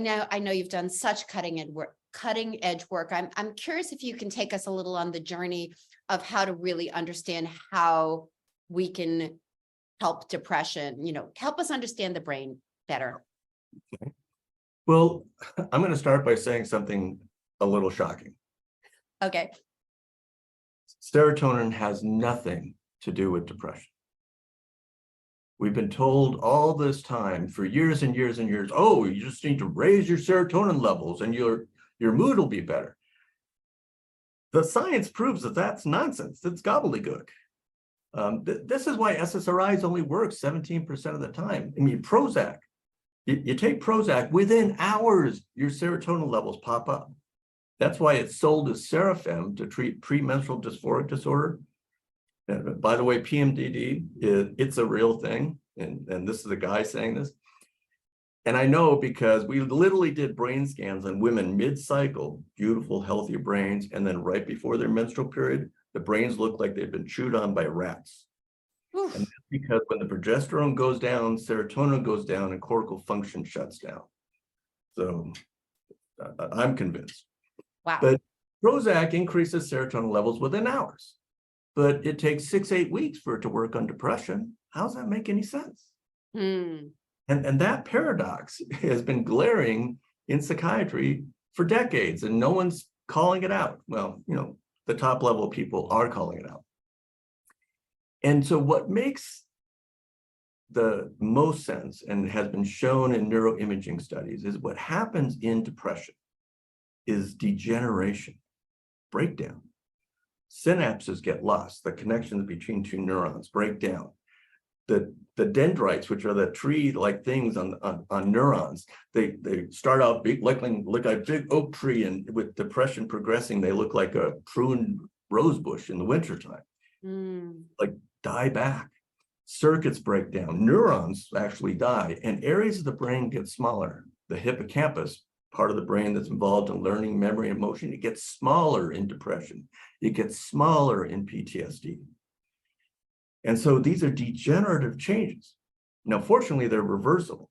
Now, I know you've done such cutting edge work. I'm curious if you can take us a little on the journey of how to really understand how we can help depression, help us understand the brain better. Okay. Well, I'm going to start by saying something a little shocking. Okay. Serotonin has nothing to do with depression. We've been told all this time for years and years and years, oh, you just need to raise your serotonin levels and your mood will be better. The science proves that that's nonsense. It's gobbledygook. This is why SSRIs only work 17% of the time. I mean, Prozac, you take Prozac, within hours, your serotonin levels pop up. That's why it's sold as Serafem to treat premenstrual dysphoric disorder. By the way, PMDD, it's a real thing. And this is a guy saying this. And I know because we literally did brain scans on women mid-cycle, beautiful, healthy brains. And then right before their menstrual period, the brains look like they've been chewed on by rats. Oof. And that's because when the progesterone goes down, serotonin goes down and cortical function shuts down. So I'm convinced. Wow. But Prozac increases serotonin levels within hours. But it takes 6-8 weeks for it to work on depression. How does that make any sense? And that paradox has been glaring in psychiatry for decades, and no one's calling it out. Well, the top level people are calling it out. And so what makes the most sense and has been shown in neuroimaging studies is what happens in depression is degeneration, breakdown. Synapses get lost, the connections between two neurons break down. The dendrites, which are the tree-like things on neurons, they start out big, like a big oak tree, and with depression progressing, they look like a pruned rose bush in the wintertime. Like die back. Circuits break down, neurons actually die, and areas of the brain get smaller. The hippocampus, part of the brain that's involved in learning, memory, and emotion, it gets smaller in depression. It gets smaller in PTSD. And so these are degenerative changes. Now, fortunately, they're reversible.